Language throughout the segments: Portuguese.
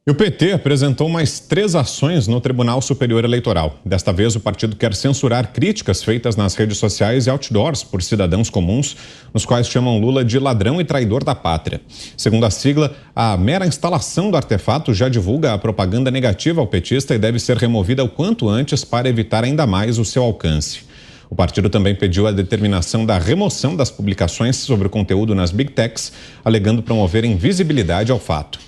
E o PT apresentou mais 3 ações no Tribunal Superior Eleitoral. Desta vez, o partido quer censurar críticas feitas nas redes sociais e outdoors por cidadãos comuns, nos quais chamam Lula de ladrão e traidor da pátria. Segundo a sigla, a mera instalação do artefato já divulga a propaganda negativa ao petista e deve ser removida o quanto antes para evitar ainda mais o seu alcance. O partido também pediu a determinação da remoção das publicações sobre o conteúdo nas Big Techs, alegando promover invisibilidade ao fato.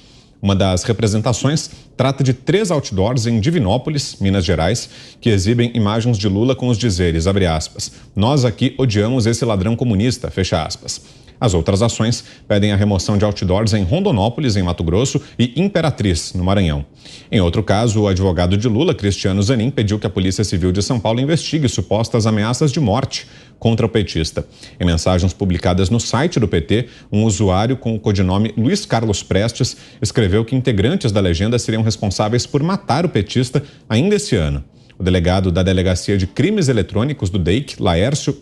Uma das representações trata de 3 outdoors em Divinópolis, Minas Gerais, que exibem imagens de Lula com os dizeres, abre aspas, nós aqui odiamos esse ladrão comunista, fecha aspas. As outras ações pedem a remoção de outdoors em Rondonópolis, em Mato Grosso, e Imperatriz, no Maranhão. Em outro caso, o advogado de Lula, Cristiano Zanin, pediu que a Polícia Civil de São Paulo investigue supostas ameaças de morte contra o petista. Em mensagens publicadas no site do PT, um usuário com o codinome Luiz Carlos Prestes escreveu que integrantes da legenda seriam responsáveis por matar o petista ainda esse ano. O delegado da Delegacia de Crimes Eletrônicos do DEIC, Laércio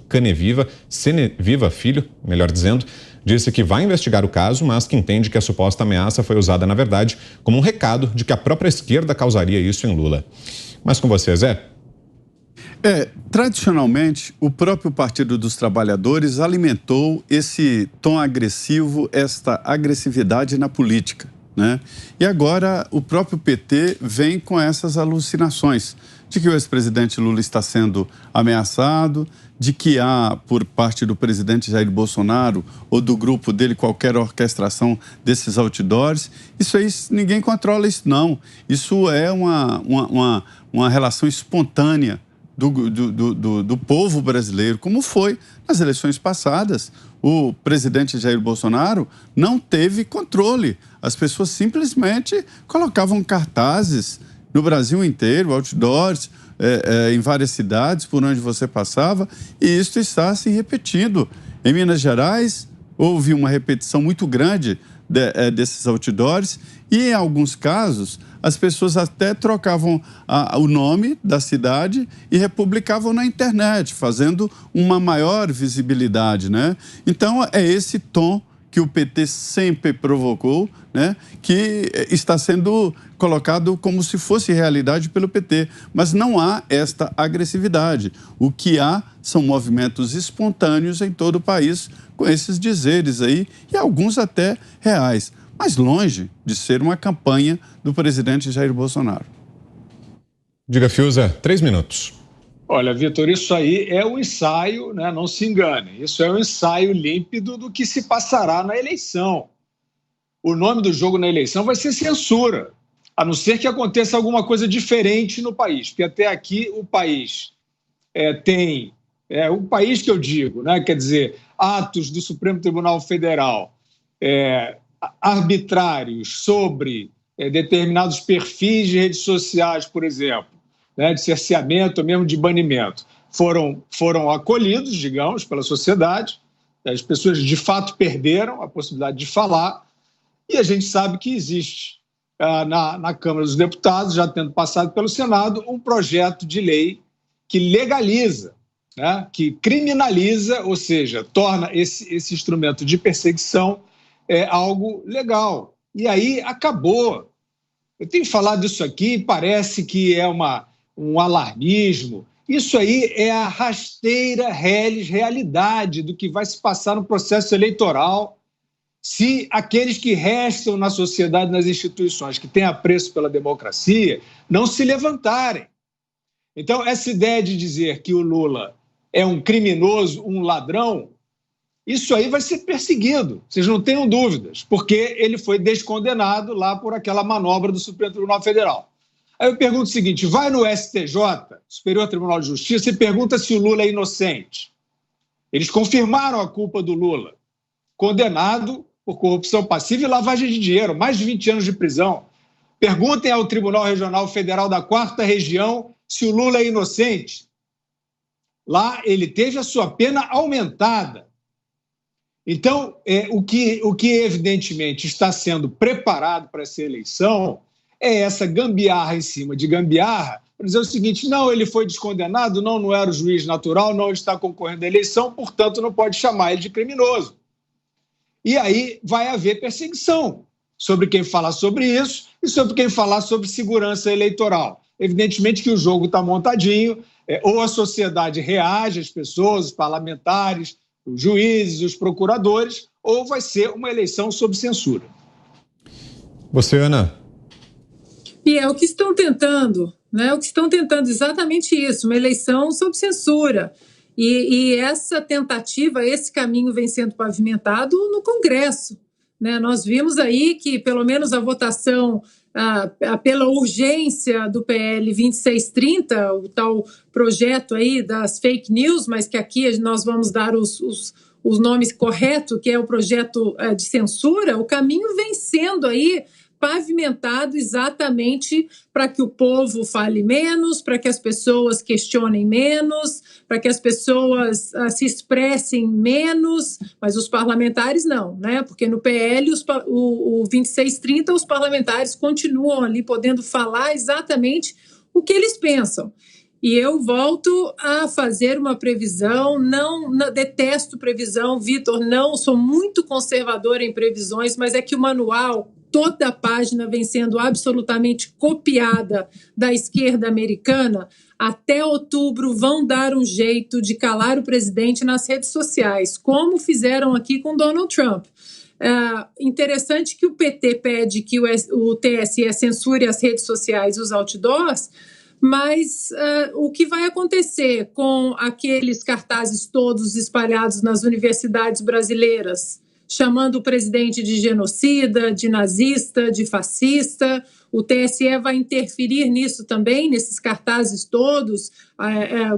Ceneviva Filho, melhor dizendo, disse que vai investigar o caso, mas que entende que a suposta ameaça foi usada, na verdade, como um recado de que a própria esquerda causaria isso em Lula. Mas com você, Zé? Tradicionalmente, o próprio Partido dos Trabalhadores alimentou esse tom agressivo, esta agressividade na política, né? E agora o próprio PT vem com essas alucinações de que o ex-presidente Lula está sendo ameaçado, de que há, por parte do presidente Jair Bolsonaro ou do grupo dele, qualquer orquestração desses outdoors. Isso aí, ninguém controla isso, não. Isso é uma relação espontânea do povo brasileiro, como foi nas eleições passadas. O presidente Jair Bolsonaro não teve controle. As pessoas simplesmente colocavam cartazes no Brasil inteiro, outdoors, em várias cidades por onde você passava, e isso está se repetindo. Em Minas Gerais, houve uma repetição muito grande desses outdoors, e em alguns casos, as pessoas até trocavam o nome da cidade e republicavam na internet, fazendo uma maior visibilidade, né? Então, é esse tom que o PT sempre provocou, né, que está sendo colocado como se fosse realidade pelo PT. Mas não há esta agressividade. O que há são movimentos espontâneos em todo o país, com esses dizeres aí, e alguns até reais, mas longe de ser uma campanha do presidente Jair Bolsonaro. Diga, Fiuza, 3 minutos. Olha, Vitor, isso aí é um ensaio, né? Não se engane, isso é um ensaio límpido do que se passará na eleição. O nome do jogo na eleição vai ser censura, a não ser que aconteça alguma coisa diferente no país, porque até aqui o país tem, o país que eu digo, né? Quer dizer, atos do Supremo Tribunal Federal arbitrários sobre determinados perfis de redes sociais, por exemplo, né, de cerceamento ou mesmo de banimento, foram acolhidos, digamos, pela sociedade. As pessoas, de fato, perderam a possibilidade de falar, e a gente sabe que existe na Câmara dos Deputados, já tendo passado pelo Senado, um projeto de lei que legaliza, né, que criminaliza, ou seja, torna esse instrumento de perseguição algo legal. E aí acabou. Eu tenho falado isso aqui, parece que é um alarmismo. Isso aí é a rasteira realidade do que vai se passar no processo eleitoral se aqueles que restam na sociedade, nas instituições, que têm apreço pela democracia, não se levantarem. Então, essa ideia de dizer que o Lula é um criminoso, um ladrão, isso aí vai ser perseguido, vocês não tenham dúvidas, porque ele foi descondenado lá por aquela manobra do Supremo Tribunal Federal. Aí eu pergunto o seguinte, vai no STJ, Superior Tribunal de Justiça, e pergunta se o Lula é inocente. Eles confirmaram a culpa do Lula, condenado por corrupção passiva e lavagem de dinheiro, mais de 20 anos de prisão. Perguntem ao Tribunal Regional Federal da 4ª Região se o Lula é inocente. Lá ele teve a sua pena aumentada. Então, o que evidentemente está sendo preparado para essa eleição é essa gambiarra em cima de gambiarra, para dizer o seguinte, não, ele foi descondenado, não era o juiz natural, não está concorrendo à eleição, portanto não pode chamar ele de criminoso. E aí vai haver perseguição. sobre quem falar sobre isso e sobre quem falar sobre segurança eleitoral. Evidentemente que o jogo está montadinho, ou a sociedade reage, as pessoas, os parlamentares, os juízes, os procuradores, ou vai ser uma eleição sob censura. Você, Ana? E é o que estão tentando, né? O que estão tentando exatamente isso, uma eleição sob censura. E essa tentativa, esse caminho vem sendo pavimentado no Congresso, né? Nós vimos aí que, pelo menos, a votação pela urgência do PL 2630, o tal projeto aí das fake news, mas que aqui nós vamos dar os nomes corretos, que é o projeto de censura, o caminho vem sendo aí pavimentado exatamente para que o povo fale menos, para que as pessoas questionem menos, para que as pessoas se expressem menos, mas os parlamentares não, né? Porque no PL, o 2630, os parlamentares continuam ali podendo falar exatamente o que eles pensam. E eu volto a fazer uma previsão, não detesto previsão, Vitor, não, sou muito conservadora em previsões, mas é que o manual, toda a página vem sendo absolutamente copiada da esquerda americana. Até outubro vão dar um jeito de calar o presidente nas redes sociais, como fizeram aqui com Donald Trump. Interessante que o PT pede que o TSE censure as redes sociais e os outdoors, mas o que vai acontecer com aqueles cartazes todos espalhados nas universidades brasileiras, chamando o presidente de genocida, de nazista, de fascista? O TSE vai interferir nisso também, nesses cartazes todos,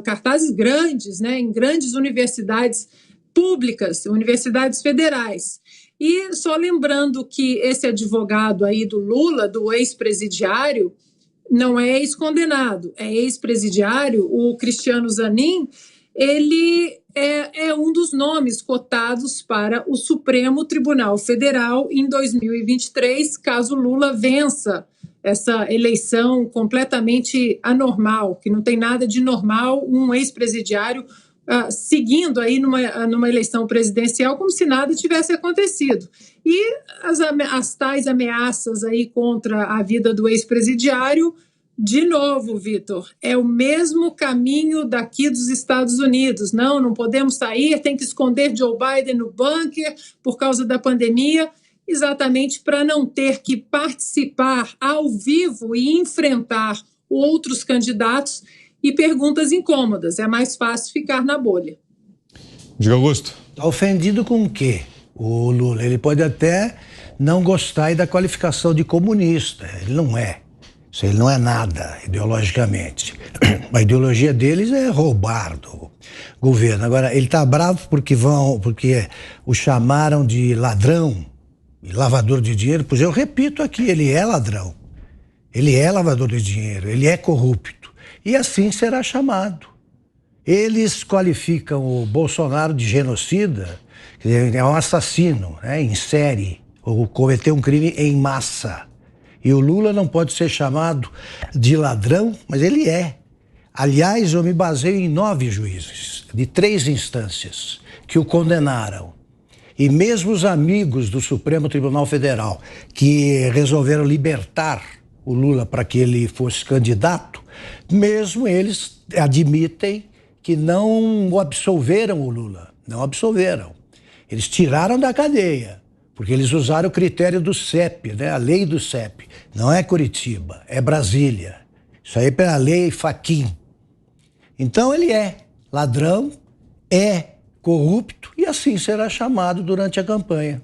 cartazes grandes, né, em grandes universidades públicas, universidades federais. E só lembrando que esse advogado aí do Lula, do ex-presidiário, não é ex-condenado, é ex-presidiário, o Cristiano Zanin, ele é um dos nomes cotados para o Supremo Tribunal Federal em 2023, caso Lula vença essa eleição completamente anormal, que não tem nada de normal, um ex-presidiário seguindo aí numa eleição presidencial como se nada tivesse acontecido. E as tais ameaças aí contra a vida do ex-presidiário, de novo, Vitor, é o mesmo caminho daqui dos Estados Unidos. Não podemos sair, tem que esconder Joe Biden no bunker por causa da pandemia, exatamente para não ter que participar ao vivo e enfrentar outros candidatos e perguntas incômodas. É mais fácil ficar na bolha. Diga, Augusto. Está ofendido com o quê? O Lula, ele pode até não gostar da qualificação de comunista. Ele não é. Isso ele não é nada, ideologicamente. A ideologia deles é roubar do governo. Agora, ele está bravo porque o chamaram de ladrão e lavador de dinheiro. Pois eu repito aqui, ele é ladrão. Ele é lavador de dinheiro, ele é corrupto. E assim será chamado. Eles qualificam o Bolsonaro de genocida, quer dizer, é um assassino, né, em série, ou cometeu um crime em massa. E o Lula não pode ser chamado de ladrão, mas ele é. Aliás, eu me baseio em 9 juízes, de 3 instâncias, que o condenaram. E mesmo os amigos do Supremo Tribunal Federal, que resolveram libertar o Lula para que ele fosse candidato, mesmo eles admitem que não absolveram o Lula. Não absolveram. Eles tiraram da cadeia. Porque eles usaram o critério do CEP, né? A lei do CEP. Não é Curitiba, é Brasília. Isso aí é pela lei Fachin. Então ele é ladrão, é corrupto e assim será chamado durante a campanha.